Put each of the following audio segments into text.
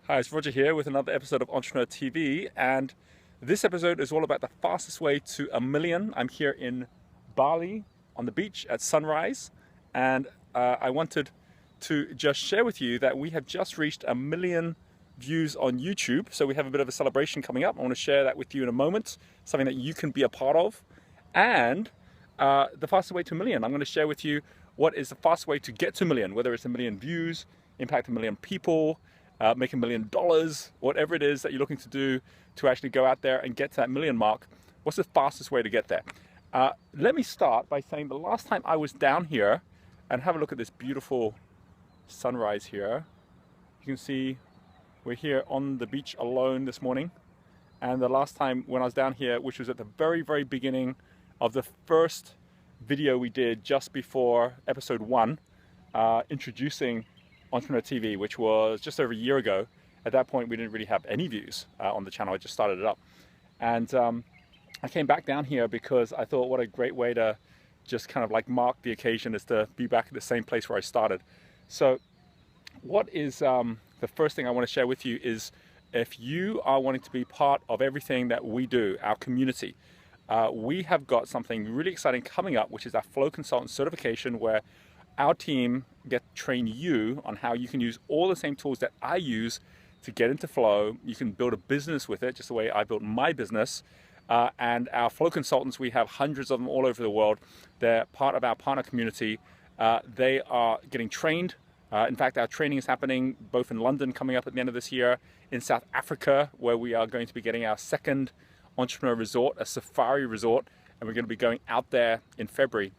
Hi, it's Roger here with another episode of Entrepreneur TV, and this episode is all about the fastest way to a million. I'm here in Bali on the beach at sunrise, and I wanted to just share with you that we have just reached 1 million views on YouTube, so we have a bit of a celebration coming up. I want to share that with you in a moment, something that you can be a part of. And the fastest way to 1 million, I'm going to share with you what is the fastest way to get to 1 million, whether it's 1 million views, impact 1 million people, make $1 million, whatever it is that you're looking to do to actually go out there and get to that 1 million mark. What's the fastest way to get there? Let me start by saying the last time I was down here, and have a look at this beautiful sunrise here. You can see we're here on the beach alone this morning. And the last time when I was down here, which was at the very, very beginning of the first video we did just before episode 1, introducing Entrepreneur TV, which was just over a year ago. At that point, we didn't really have any views on the channel. I just started it up. And I came back down here because I thought what a great way to just kind of like mark the occasion is to be back at the same place where I started. So what is the first thing I want to share with you is if you are wanting to be part of everything that we do, our community, we have got something really exciting coming up, which is our Flow Consultant certification, where our team get to train you on how you can use all the same tools that I use to get into flow. You can build a business with it, just the way I built my business. And our flow consultants, we have hundreds of them all over the world. They're part of our partner community. They are getting trained. In fact, our training is happening both in London coming up at the end of this year, in South Africa, where we are going to be getting our second entrepreneur resort, a safari resort. And we're going to be going out there in February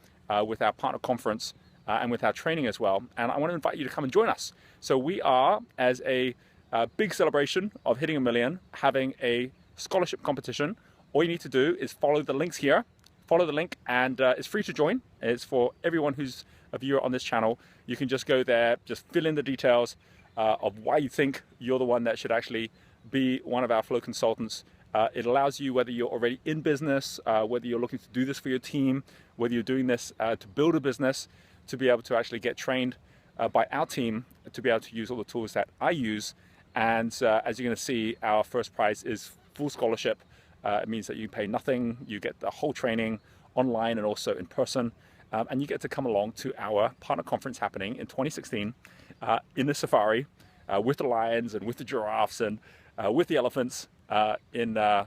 with our partner conference and with our training as well. And I want to invite you to come and join us. So we are, as a big celebration of hitting 1 million, having a scholarship competition. All you need to do is follow the links here. Follow the link, and it's free to join. It's for everyone who's a viewer on this channel. You can just go there, just fill in the details of why you think you're the one that should actually be one of our flow consultants. It allows you, whether you're already in business, whether you're looking to do this for your team, whether you're doing this to build a business, to be able to actually get trained by our team, to be able to use all the tools that I use. And as you're going to see, our first prize is full scholarship. It means that you pay nothing, you get the whole training online and also in person, and you get to come along to our partner conference happening in 2016 in the safari with the lions and with the giraffes and with the elephants in a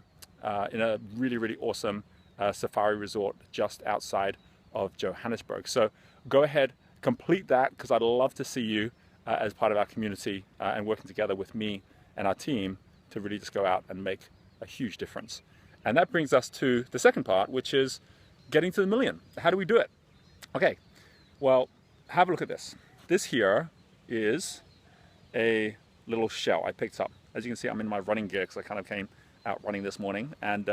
really, really awesome safari resort just outside of Johannesburg. So go ahead, complete that, because I'd love to see you as part of our community and working together with me and our team to really just go out and make a huge difference. And that brings us to the second part, which is getting to the 1 million. How do we do it? Okay, well, have a look at this. This here is a little shell I picked up. As you can see, I'm in my running gear because I kind of came out running this morning. And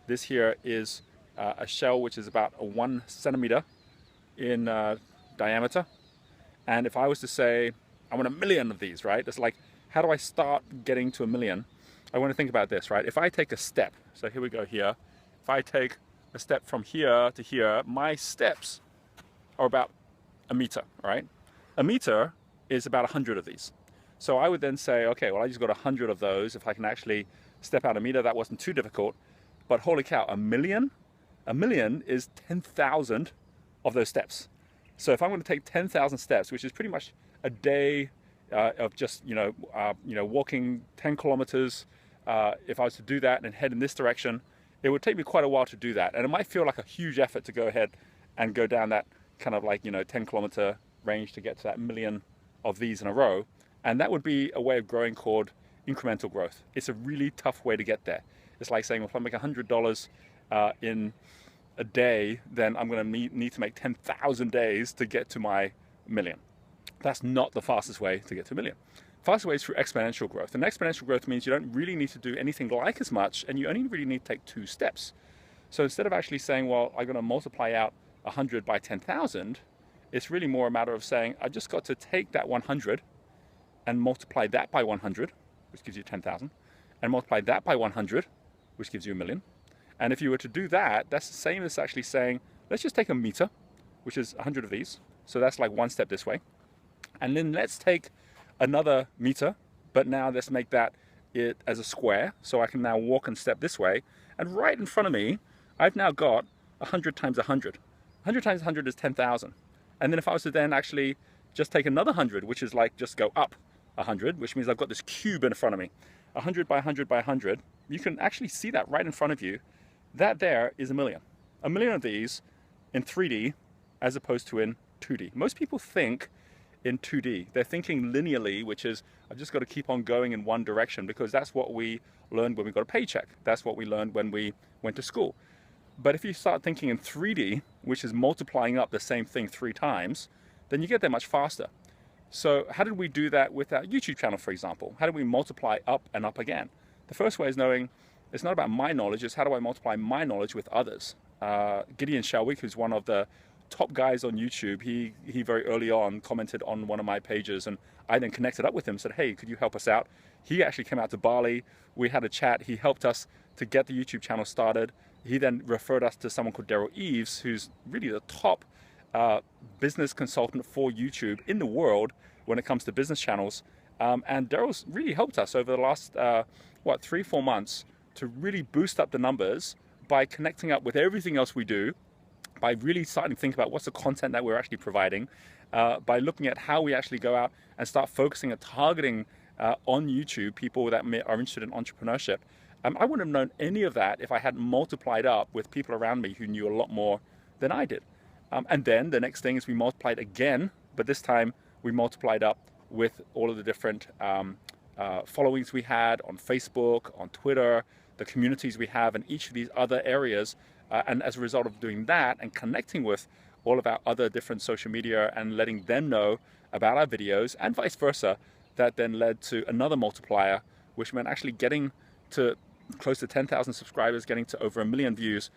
this here is a shell which is about 1 centimeter in diameter. And if I was to say, I want 1 million of these, right? It's like, how do I start getting to 1 million? I want to think about this, right? If I take a step, so here we go here. If I take a step from here to here, my steps are about 1 meter, right? 1 meter is about 100 of these. So I would then say, okay, well, I just got 100 of those. If I can actually step out 1 meter, that wasn't too difficult. But holy cow, 1 million? 1 million is 10,000 of those steps. So if I'm going to take 10,000 steps, which is pretty much a day of just walking 10 kilometers, if I was to do that and head in this direction, it would take me quite a while to do that. And it might feel like a huge effort to go ahead and go down that kind of like 10 kilometer range to get to that 1 million of these in a row. And that would be a way of growing called incremental growth. It's a really tough way to get there. It's like saying, well, if I make $100 in a day, then I'm going to need to make 10,000 days to get to my 1 million. That's not the fastest way to get to 1 million. Fastest way is through exponential growth. And exponential growth means you don't really need to do anything like as much, and you only really need to take 2 steps. So instead of actually saying, well, I'm going to multiply out 100 by 10,000, it's really more a matter of saying, I just got to take that 100 and multiply that by 100, which gives you 10,000, and multiply that by 100, which gives you 1 million. And if you were to do that, that's the same as actually saying, let's just take a meter, which is 100 of these. So that's like 1 step this way. And then let's take another meter, but now let's make that it as a square, so I can now walk and step this way, and right in front of me, I've now got 100 times 100. 100 times 100 is 10,000. And then if I was to then actually just take another 100, which is like just go up 100, which means I've got this cube in front of me, 100 by 100 by 100, you can actually see that right in front of you. That there is a million. A million of these in 3D as opposed to in 2D. Most people think in 2D. They're thinking linearly, which is I've just got to keep on going in one direction because that's what we learned when we got a paycheck. That's what we learned when we went to school. But if you start thinking in 3D, which is multiplying up the same thing 3 times, then you get there much faster. So how did we do that with our YouTube channel, for example? How do we multiply up and up again? The first way is knowing it's not about my knowledge, it's how do I multiply my knowledge with others. Gideon Shalwick, who's one of the top guys on YouTube, he very early on commented on one of my pages, and I then connected up with him and said, hey, could you help us out? He actually came out to Bali, we had a chat, he helped us to get the YouTube channel started. He then referred us to someone called Daryl Eves, who's really the top business consultant for YouTube in the world when it comes to business channels. And Daryl's really helped us over the last, 3-4 months to really boost up the numbers by connecting up with everything else we do, by really starting to think about what's the content that we're actually providing, by looking at how we actually go out and start focusing and targeting on YouTube people that are interested in entrepreneurship. I wouldn't have known any of that if I hadn't multiplied up with people around me who knew a lot more than I did. And then the next thing is we multiplied again, but this time we multiplied up with all of the different followings we had on Facebook, on Twitter, the communities we have in each of these other areas. And as a result of doing that and connecting with all of our other different social media and letting them know about our videos and vice versa, that then led to another multiplier, which meant actually getting to close to 10,000 subscribers, getting to over 1 million views,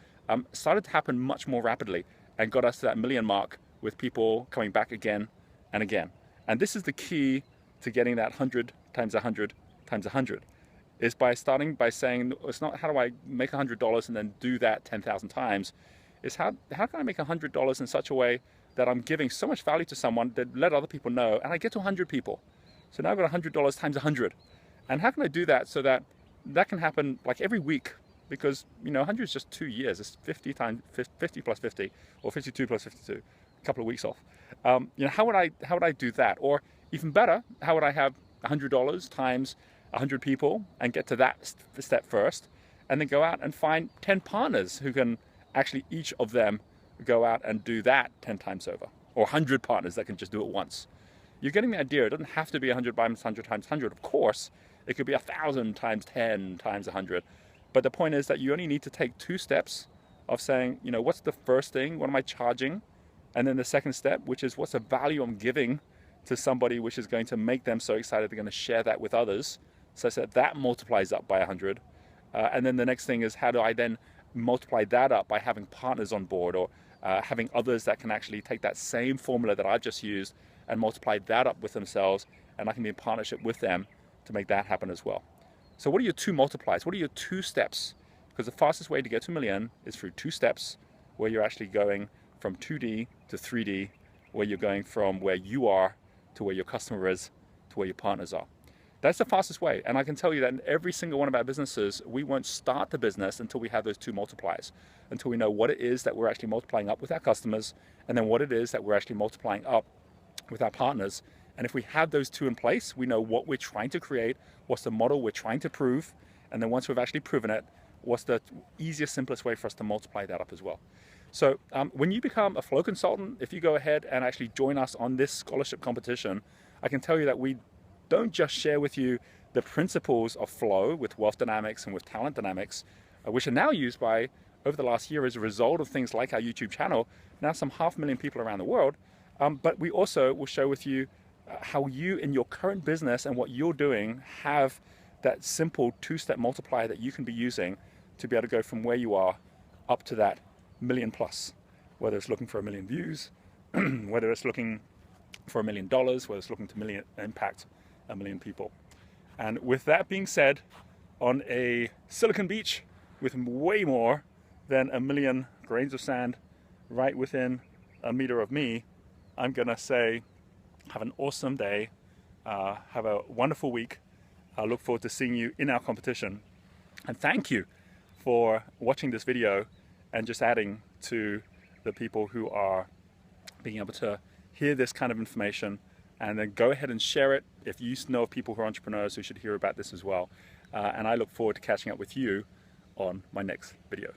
started to happen much more rapidly and got us to that million mark with people coming back again and again. And this is the key to getting that 100 times 100 times 100, is by starting by saying, it's not how do I make $100 and then do that 10,000 times, it's how can I make $100 in such a way that I'm giving so much value to someone that let other people know, and I get to 100 people. So now I've got $100 times 100. And how can I do that so that that can happen like every week? Because 100 is just 2 years. It's 50 times 50 plus 50, or 52 plus 52. A couple of weeks off. How would I do that? Or even better, how would I have $100 times 100 people and get to that step first, and then go out and find 10 partners who can actually each of them go out and do that 10 times over, or 100 partners that can just do it once. You're getting the idea. It doesn't have to be 100 times 100 times 100. Of course, it could be 1,000 times 10 times 100. But the point is that you only need to take 2 steps of saying, what's the first thing? What am I charging? And then the second step, which is what's the value I'm giving to somebody, which is going to make them so excited they're going to share that with others, such that that multiplies up by 100. And then the next thing is, how do I then multiply that up by having partners on board, or having others that can actually take that same formula that I've just used and multiply that up with themselves, and I can be in partnership with them to make that happen as well. So what are your 2 multipliers? What are your 2 steps? Because the fastest way to get to 1 million is through 2 steps, where you're actually going from 2D to 3D, where you're going from where you are to where your customer is to where your partners are. That's the fastest way. And I can tell you that in every single one of our businesses, we won't start the business until we have those 2 multipliers, until we know what it is that we're actually multiplying up with our customers, and then what it is that we're actually multiplying up with our partners. And if we have those 2 in place, we know what we're trying to create, what's the model we're trying to prove, and then once we've actually proven it, what's the easiest, simplest way for us to multiply that up as well. So when you become a flow consultant, if you go ahead and actually join us on this scholarship competition, I can tell you that we don't just share with you the principles of flow with wealth dynamics and with talent dynamics, which are now used by, over the last year as a result of things like our YouTube channel, now some 500,000 people around the world. But we also will share with you how you in your current business and what you're doing have that simple 2-step multiplier that you can be using to be able to go from where you are up to that million plus, whether it's looking for 1 million views, whether it's looking for $1 million, whether it's looking to impact 1 million people. And with that being said, on a Silicon Beach with way more than 1 million grains of sand right within a meter of me, I'm gonna say have an awesome day, have a wonderful week, I look forward to seeing you in our competition. And thank you for watching this video and just adding to the people who are being able to hear this kind of information, and then go ahead and share it if you know of people who are entrepreneurs who should hear about this as well. And I look forward to catching up with you on my next video.